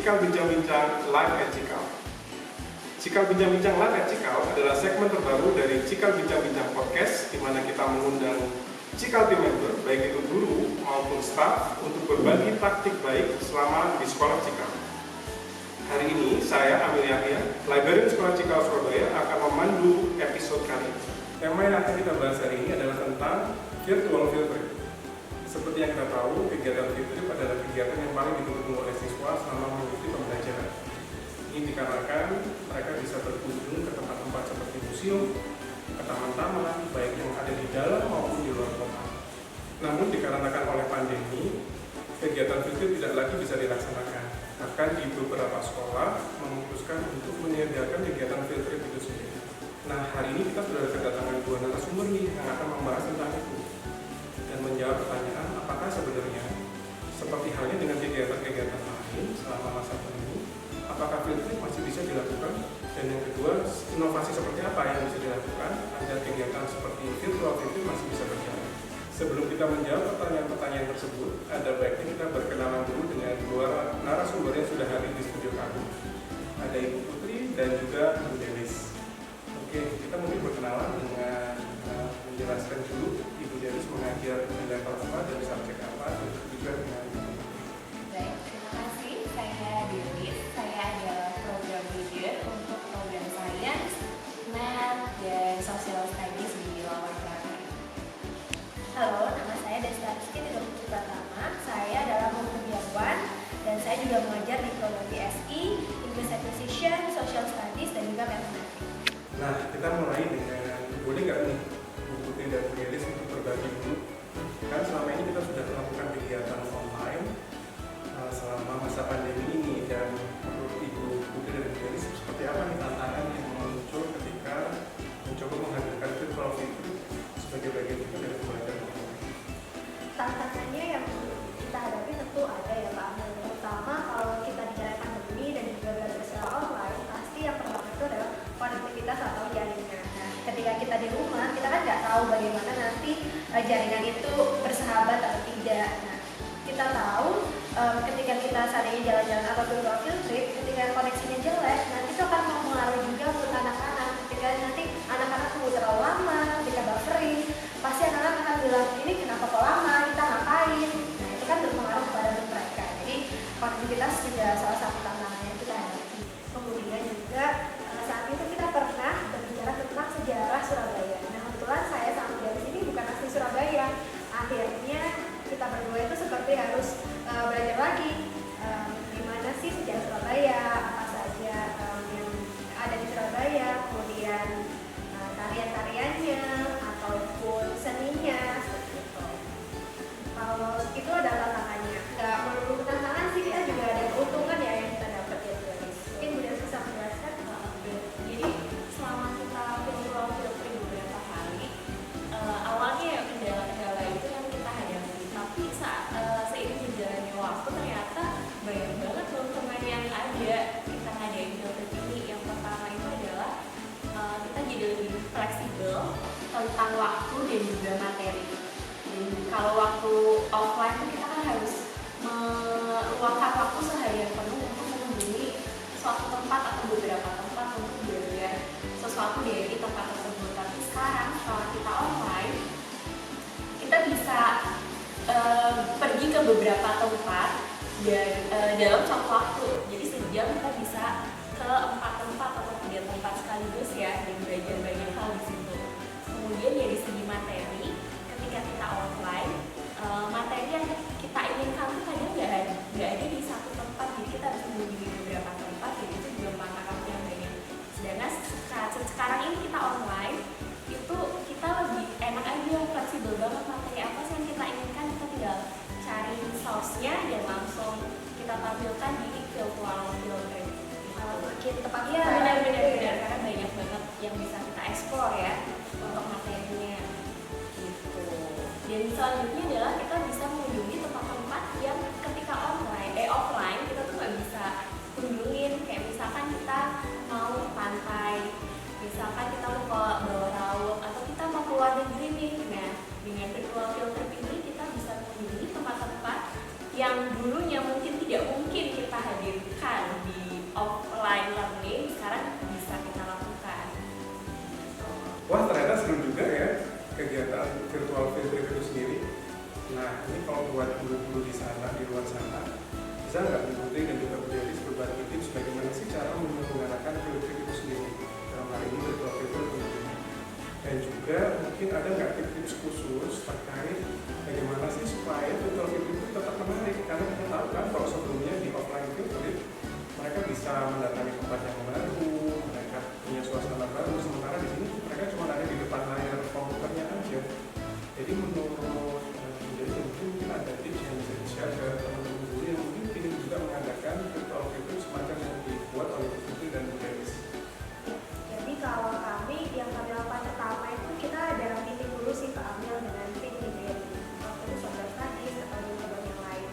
Cikal Bincang-Bincang Live at Cikal. Cikal Bincang-Bincang Live at Cikal adalah segmen terbaru dari Cikal Bincang-Bincang Podcast, di mana kita mengundang Cikal team member, baik itu guru maupun staff, untuk berbagi praktik baik selama di sekolah Cikal. Hari ini saya, Amil Yahya, Librarian Sekolah Cikal Surabaya, akan memandu episode kali ini. Tema yang akan kita bahas hari ini adalah tentang virtual field trip. Seperti yang kita tahu, kegiatan field trip adalah kegiatan yang paling ditunggu oleh siswa selama mengikuti pembelajaran. Ini dikarenakan mereka bisa berkunjung ke tempat-tempat seperti museum, ke taman-taman, baik yang ada di dalam maupun di luar kota. Namun dikarenakan oleh pandemi, kegiatan field trip tidak lagi bisa dilaksanakan. Bahkan di beberapa sekolah memutuskan untuk meniadakan kegiatan field trip itu sendiri. Nah, hari ini kita sudah kedatangan dua narasumber nih yang akan membahas tentang itu dan menjawab pertanyaan apakah sebenarnya seperti halnya dengan kegiatan-kegiatan lain selama masa pandemi, apakah field trip masih bisa dilakukan, dan yang kedua, inovasi seperti apa yang bisa dilakukan agar kegiatan seperti virtual field trip masih bisa berjalan. Sebelum kita menjawab pertanyaan-pertanyaan tersebut, ada baiknya kita berkenalan dulu dengan dua narasumber yang sudah hadir di studio kami. Ada Ibu Putri dan juga Bu Delis. Oke, kita mungkin berkenalan dengan menjelaskan dulu Ibu Delis mengajar di level apa dan subjek apa, dan juga dengan Baik, terima kasih. Saya Delis. Saya adalah program leader untuk program Science, Math, dan Social Studies di Lower Primary. Halo, nama saya Desta Rizky Tidak Putri Pratama. Saya adalah guru kebiawan dan saya juga mengajar di program BSI, English Acquisition, Social Studies, dan juga Mathematics. Nah, kita mulai dengan, boleh nggak nih Bu Putri dan Bu Delis untuk berbagi dulu? Kan selama ini kita sudah melakukan kegiatan online selama masa pandemi ini, dan menurut Ibu Putri dan Bu Delis seperti apa nih tantangan yang muncul ketika mencoba menghadirkan virtual itu sebagai bagian juga dari pembelajaran online? Tantangannya yang kita hadapi tentu ada ya Pak Amel, terutama kalau kita di era pandemi dan juga belajar secara online, pasti yang pertama itu adalah konektivitas atau jaringan. Nah, ketika kita di rumah, kita kan nggak tahu bagaimana nanti jaringan itu bersahabat atau tidak. Nah, kita tahu ketika kita seandainya jalan-jalan atau virtual field trip, ketika koneksinya jelek, nanti itu akan mempengaruhi juga untuk anak-anak. Ketika nanti anak-anak tunggu terlalu lama, ketika buffering, pasti anak-anak akan bilang, ini kenapa kok lama, kita ngapain? Nah, itu kan berpengaruh kepada mereka. Jadi konektivitas juga salah satu tantangan yang kita hadapi. Kemudian juga saat itu kita pernah berbicara tentang sejarah Surabaya. Nah, kebetulan saya sama dari sini bukan asli Surabaya. Akhirnya kita berdua itu seperti harus belajar lagi gimana sih sejarah Surabaya, apa saja yang ada di Surabaya, kemudian tarian-tariannya ataupun seninya seperti itu. Kalau itu adalah tantangannya. Nggak melulu tantangan sih, kita juga ada keuntungan ya yang kita dapat ya guys. Mungkin udah bisa menjelaskan. Jadi selama kita virtual field trip beberapa kali, awalnya ya kendala-kendala itu yang kita hadapi. Tapi seiring berjalannya waktu ternyata banyak banget keuntungan yang ada kita ngadain field trip ini. Yang pertama itu adalah kita jadi lebih fleksibel tentang waktu dan juga materi. Dan kalau waktu offline itu kita kan harus meluangkan waktu seharian penuh untuk mengunjungi suatu tempat atau beberapa tempat untuk belajar sesuatu dari tempat tersebut. Tapi sekarang setelah kita online, kita bisa pergi ke beberapa tempat dan dalam satu waktu. Jadi sejam kita bisa ke 4 tempat atau 3 tempat sekaligus ya, dan belajar banyak hal di situ. Kemudian dari segi materi, ketika kita offline, materi yang kita inginkan itu kadang nggak ada di satu tempat, jadi kita harus mengunjungi beberapa tempat, jadi itu juga memakan waktu yang banyak. Sedangkan sekarang ini kita online, itu kita lebih enak aja, fleksibel banget, materi apa sih yang kita inginkan, kita tinggal cari source-nya dan langsung kita tampilkan di virtual field trip. Makin tepat Iya, benar-benar, karena banyak banget yang bisa kita eksplor ya untuk materinya gitu. Dan selanjutnya adalah kita bisa mengunjungi tempat-tempat yang ketika offline kita tuh nggak bisa kunjungin. Kayak misalkan kita mau ke pantai, misalkan kita mau ke bawah laut, atau kita mau keluar negeri nih. Nah, dengan virtual field trip ini kita bisa mengunjungi tempat-tempat yang dulunya mungkin tidak mungkin kita hadirkan kegiatan virtual field trip itu sendiri. Nah, ini kalau buat guru-guru di sana, di luar sana, bisa nggak Bu Putri dan juga Bu Delis berbagi tips bagaimana sih cara menyelenggarakan field trip itu sendiri? Dalam hal ini virtual field trip tentunya. Dan juga mungkin ada nggak tips khusus terkait bagaimana sih supaya virtual field trip itu tetap menarik? Karena kita tahu kan kalau sebelumnya di offline field trip mereka bisa mendatangi tempat yang baru, mereka punya suasana baru, sementara di sini mereka cuma ada di depan layar komputernya aja. Jadi menurut mungkin ada tips yang bisa di-share ke teman-teman guru yang mungkin ingin juga mengadakan virtual field trip semacam yang dibuat oleh Bu Putri dan Bu Delis. Jadi kalau kami yang kami lakukan pertama itu kita ada meeting dulu sih Pak Amil dengan tim gitu ya, waktu itu social studies atau di teman yang lain.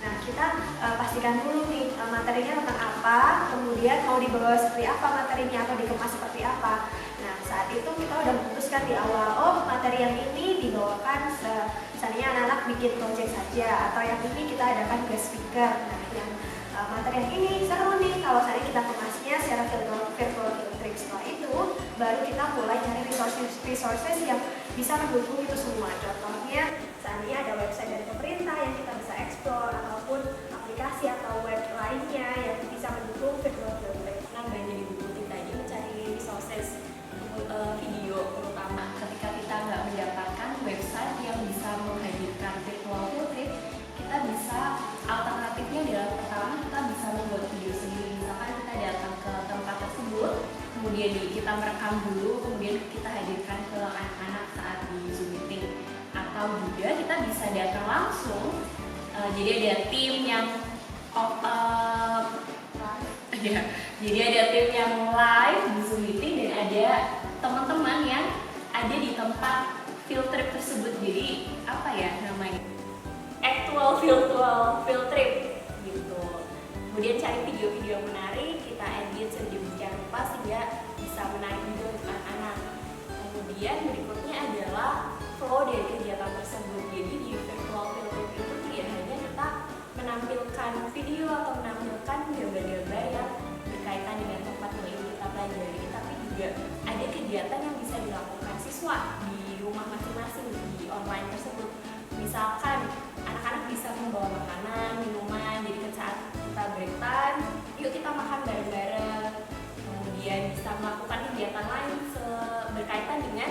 Nah kita pastikan dulu nih materinya tentang apa, kemudian mau dibawa seperti apa materinya atau dikemas seperti apa. Nah saat itu kita udah memutuskan di awal, oh materi yang ini dibawakan misalnya anak-anak bikin project saja, atau yang ini kita adakan guest speaker. Nah yang materi yang ini seru nih kalau misalnya kita kemasnya secara virtual field trip. Setelah itu baru kita mulai cari resources yang bisa mendukung itu semua. Contohnya misalnya ada website dari pemerintah yang kita bisa explore, ataupun aplikasi atau web lainnya yang bisa mendukung virtual field trip. Nambahin dari Bu Putri tadi mencari resources video, terutama ketika kita nggak mendapatkan website yang bisa menghadirkan virtual field trip, kita bisa alternatifnya adalah pertama kita bisa membuat video sendiri. Misalkan kita datang ke tempat tersebut, kemudian kita merekam dulu, kemudian kita hadirkan ke anak-anak saat di Zoom meeting. Atau juga kita bisa datang langsung, jadi ada tim yang jadi ada tim yang live di Zoom meeting dan ada teman-teman yang ada di tempat field trip tersebut. Jadi apa ya namanya? Actual virtual field trip gitu. Kemudian cari video-video yang menarik, kita edit sedemikian rupa sehingga bisa menarik juga untuk anak-anak. Kemudian berikutnya adalah flow dari kegiatan tersebut. Jadi di virtual field trip itu tidak hanya kita menampilkan video atau menampilkan gambar-gambar yang berkaitan dengan tempat yang ingin kita pelajari, tapi juga ada kegiatan yang bisa dilakukan siswa di rumah masing-masing di online tersebut. Misalkan anak-anak bisa membawa makanan, minuman, jadi saat kita break time, yuk kita makan bareng-bareng. Kemudian bisa melakukan kegiatan lain berkaitan dengan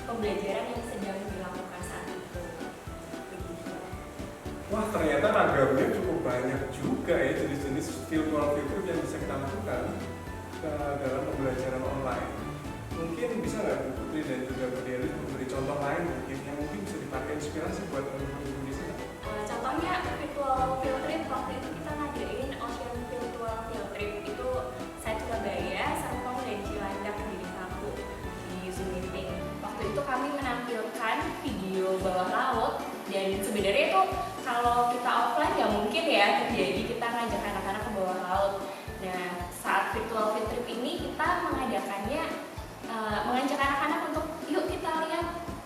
pembelajaran yang sedang dilakukan saat itu. Begitu. Wah, ternyata ragamnya cukup banyak juga ya jenis-jenis virtual field trip yang bisa kita lakukan dalam pembelajaran online. Mungkin bisa nggak Bu Putri dan juga Bu Delis memberi contoh lain mungkin yang mungkin bisa dipakai inspirasi buat teman-teman guru di sana? Contohnya virtual field trip, waktu itu kita ngadain Ocean Virtual Field Trip itu saya Surabaya, Serpong dan Cilandak jadi satu di Zoom meeting. Waktu itu kami menampilkan video bawah laut dan sebenarnya itu kalau kita offline ya mungkin ya terjadi kita ngajak anak-anak ke bawah laut. Nah saat virtual field trip ini kita mengajak anak-anak untuk yuk kita lihat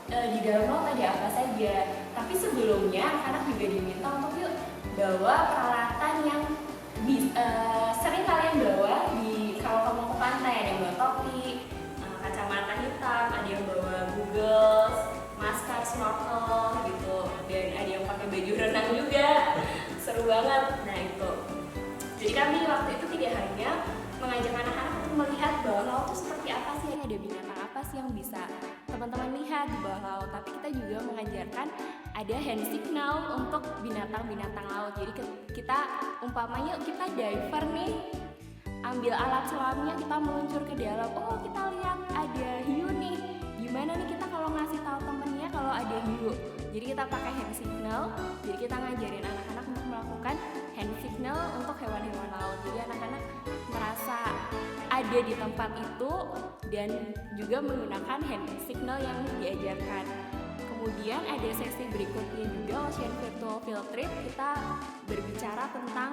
di dalam laut ada apa saja. Tapi sebelumnya anak-anak juga diminta untuk yuk bawa peralatan yang sering kalian bawa kalau kamu ke pantai. Ada yang bawa topi, kacamata hitam, ada yang bawa goggles, masker, snorkel gitu, dan ada yang pakai baju renang juga. Seru banget. Nah itu. Jadi kami waktu itu tidak hanya mengajak anak-anak untuk melihat bawah laut itu seperti apa sih, ada binatang apa sih yang bisa teman-teman lihat di bawah laut, tapi kita juga mengajarkan ada hand signal untuk binatang-binatang laut. Jadi kita umpamanya kita diver nih, ambil alat selamnya, kita meluncur ke dalam, oh kita lihat ada hiu nih, gimana nih kita kalau ngasih tahu temennya kalau ada hiu. Jadi kita pakai hand signal, jadi kita ngajarin anak-anak untuk melakukan hand signal untuk hewan-hewan laut. Jadi anak-anak merasa ada di tempat itu dan juga menggunakan hand signal yang diajarkan. Kemudian ada sesi berikutnya juga Ocean Virtual Field Trip, kita berbicara tentang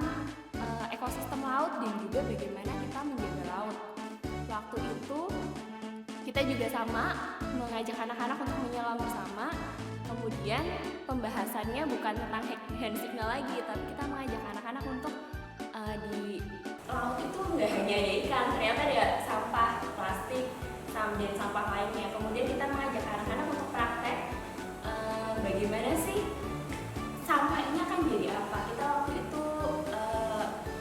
ekosistem laut dan juga bagaimana kita menjaga laut. Waktu itu kita juga sama mengajak anak-anak untuk menyelam bersama. Kemudian pembahasannya bukan tentang hand signal lagi, tapi kita mengajak anak-anak untuk di laut itu nggak hanya ada ikan, ternyata ada sampah plastik dan sampah lainnya. Kemudian kita mengajak anak-anak untuk praktek gimana sih sampah ini akan jadi apa. Kita waktu itu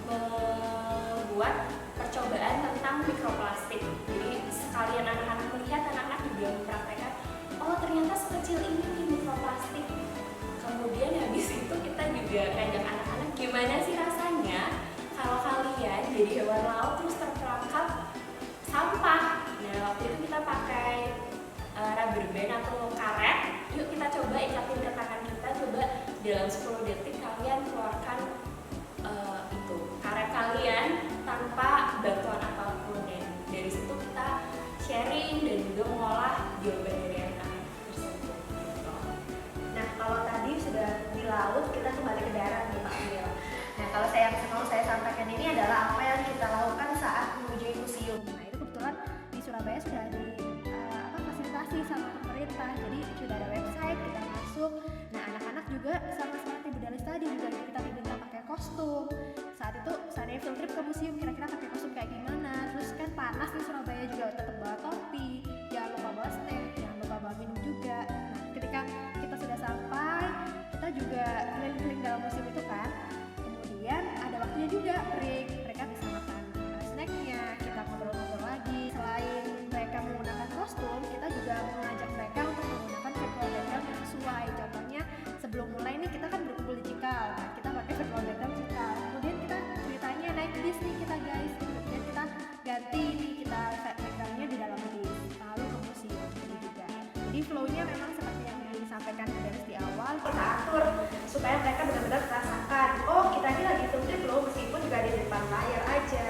membuat percobaan tentang mikroplastik. Jadi sekalian anak-anak melihat, anak-anak juga mempraktekkan, oh ternyata sekecil ini nih mikroplastik. Kemudian habis itu kita juga ngajak anak-anak, gimana sih rasanya kalau kalian jadi hewan laut terus terperangkap sampah. Nah waktu itu kita pakai rubber band atau karet. Yuk kita coba ikatin ke tangan kita, coba dalam 10 detik kalian keluarkan itu karet kalian tanpa bantuan apapun. Dan dari situ kita sharing dan juga mengolah jawaban dari anak-anak tersebut. Nah, kalau tadi sudah di laut, kita kembali ke darat nih Pak Wil. Nah, kalau saya mau saya sampaikan ini adalah apa yang kita lakukan saat mengunjungi museum. Nah, itu kebetulan di Surabaya sudah fasilitasi sama pemerintah. Jadi sudah ada website, kita masuk. Nah, anak-anak juga sama seperti Bu Dalis tadi juga kita diminta pakai kostum. Saat itu saya field trip ke museum, kira-kira pakai kostum kayak gimana. Terus kan panas di Surabaya juga, tetap bawa topi, jangan lupa bawa snack, jangan lupa bawa minum juga. Nah, ketika kita sudah sampai, kita juga keliling-keliling dalam museum itu kan. Kemudian ada waktunya juga break, mereka bisa makan snacknya, kita ngobrol-ngobrol lagi. Selain mereka menggunakan kostum, kita juga mengajak mereka untuk menggunakan virtual background yang sesuai. Contohnya sebelum mulai nih kita kan berkumpul di Cikal, nah, kita pakai virtual background Cikal. Kemudian kita ceritanya naik bis nih kita guys, kemudian kita ganti nih, kita set backgroundnya di dalam bis, lalu ke museum ini juga. Jadi flow-nya memang seperti yang disampaikan dari di awal, kita atur supaya mereka benar-benar merasakan, oh kita ini lagi field trip loh, meskipun juga di depan layar aja,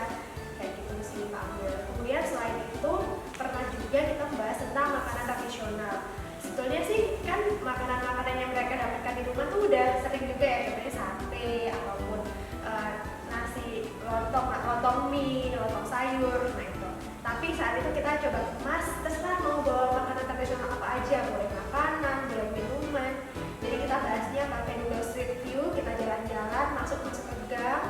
kayak gitu sih Pak Ambil. Kemudian selain itu pernah juga kita membahas tentang makanan tradisional. Sebetulnya sih kan makanan-makanan yang mereka dapatkan di rumah tuh udah sering juga ya, seperti sate ataupun nasi, lontong mie, lontong sayur, nah itu. Tapi saat itu kita coba kemas, terserah mau bawa makanan tradisional apa aja, boleh makanan, boleh minuman. Jadi kita bahasnya pakai Google Street View, kita jalan-jalan, masuk ke gang.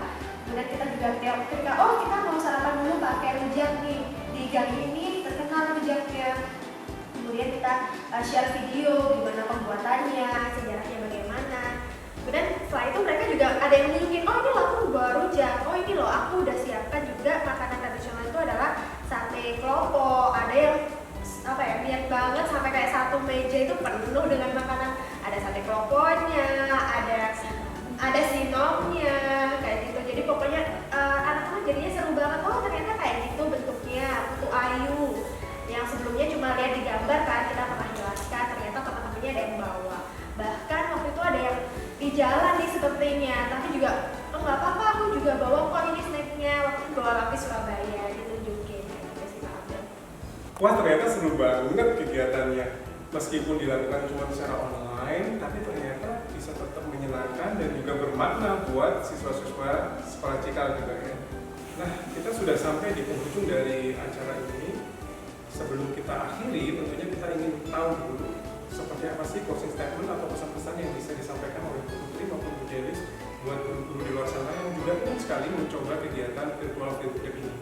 Kemudian kita juga ketika oh kita mau sarapan dulu pakai rujak nih, di gang ini terkenal rujaknya. Kemudian kita share video gimana pembuatannya, sejarahnya bagaimana. Kemudian setelah itu mereka juga ada yang nunjukin, oh ini loh aku bawa rujak, oh ini loh aku udah siapkan juga makanan tradisional itu adalah sate klopo. Ada yang niat banget sampai kayak satu meja itu penuh dengan makanan, ada sate kloponya, ada sinomnya, kayak gitu. Jadi pokoknya anak-anak jadinya seru banget, oh ternyata kayak gitu bentuknya, putu ayu yang sebelumnya cuma lihat di gambar kan, kita pernah jelaskan, ternyata teman-temannya ada yang bawa. Bahkan waktu itu ada yang di jalan nih sepertinya, tapi juga oh nggak apa-apa aku juga bawa kok ini snacknya, waktu itu bawa lapis Surabaya ditunjukin gitu sih Pak Abdul. Wah ternyata seru banget kegiatannya. Meskipun dilakukan cuma secara online, tapi ternyata bisa tetap menyenangkan dan juga bermakna buat siswa-siswa sekolah Cikal juga ya. Nah kita sudah sampai di penghujung dari acara ini. Sebelum kita akhiri, tentunya kita ingin tahu dulu seperti apa sih closing statement atau pesan-pesan yang bisa disampaikan oleh Bu Putri maupun Bu Delis buat guru-guru di luar sana yang juga ingin sekali mencoba kegiatan virtual field trip ini.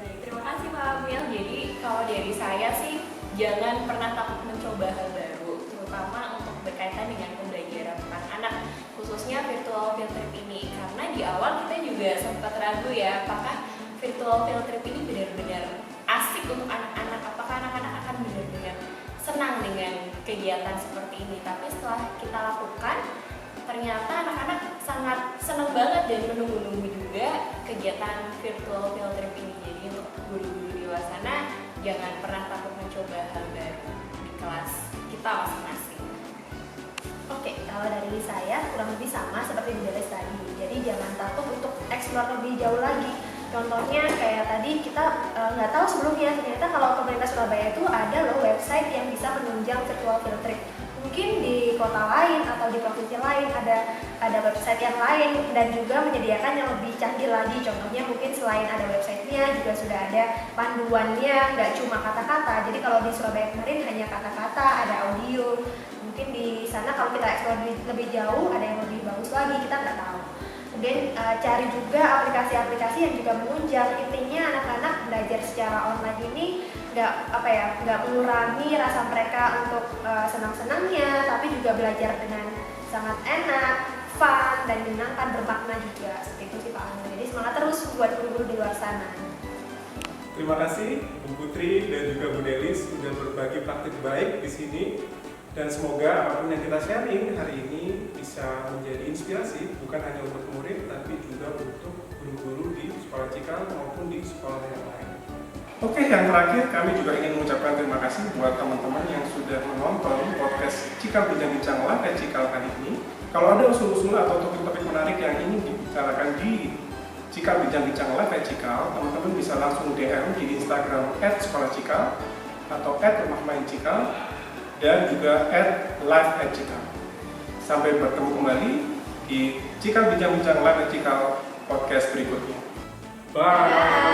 Baik, terima kasih Pak Amil. Jadi kalau dari saya sih jangan pernah takut mencoba hal baru, terutama untuk berkaitan dengan pembelajaran anak-anak, khususnya virtual field trip ini. Karena di awal kita juga sempat ragu ya, apakah virtual field trip ini benar-benar asik untuk anak-anak, apakah anak-anak akan benar-benar senang dengan kegiatan seperti ini. Tapi setelah kita lakukan, ternyata anak-anak sangat senang banget dan menunggu-nunggu juga kegiatan virtual field trip ini. Jadi untuk guru-guru di luar sana, jangan pernah takut mencoba hal baru di kelas kita masing-masing. Oke, kalau dari saya kurang lebih sama seperti Bu Delis tadi. Jadi jangan takut untuk explore lebih jauh lagi. Contohnya kayak tadi kita nggak tahu sebelumnya, ternyata kalau pemerintah Surabaya itu ada loh website yang bisa menunjang virtual field trip. Mungkin di kota lain atau di provinsi lain ada website yang lain dan juga menyediakan yang lebih canggih lagi. Contohnya mungkin selain ada websitenya juga sudah ada panduannya, nggak cuma kata-kata. Jadi kalau di Surabaya kemarin hanya kata-kata, ada audio. Mungkin di sana kalau kita explore lebih jauh ada yang lebih bagus lagi, kita nggak tahu. Kemudian cari juga aplikasi-aplikasi yang juga menunjang. Intinya anak-anak belajar secara online ini nggak mengurangi rasa mereka untuk senang-senangnya, tapi juga belajar dengan sangat enak, fun, dan menyenangkan, bermakna juga. Seperti itu sih Pak Amel. Jadi semangat terus buat guru-guru di luar sana. Terima kasih Bu Putri dan juga Bu Delis sudah berbagi praktik baik di sini. Dan semoga apapun yang kita sharing hari ini bisa menjadi inspirasi bukan hanya untuk murid tapi juga untuk guru-guru di sekolah Cikal maupun di sekolah yang lain. Oke, yang terakhir kami juga ingin mengucapkan terima kasih buat teman-teman yang sudah menonton podcast Cikal Bincang-Bincang Live Cikal kali ini. Kalau ada usul-usul atau topik-topik menarik yang ingin dibicarakan di Cikal Bincang-Bincang Live Cikal, teman-teman bisa langsung DM di Instagram @sekolahcikal atau @rumahmaincikal dan juga @live@cikal. Sampai bertemu kembali di Cikal Bincang-Bincang Live Cikal podcast berikutnya. Bye!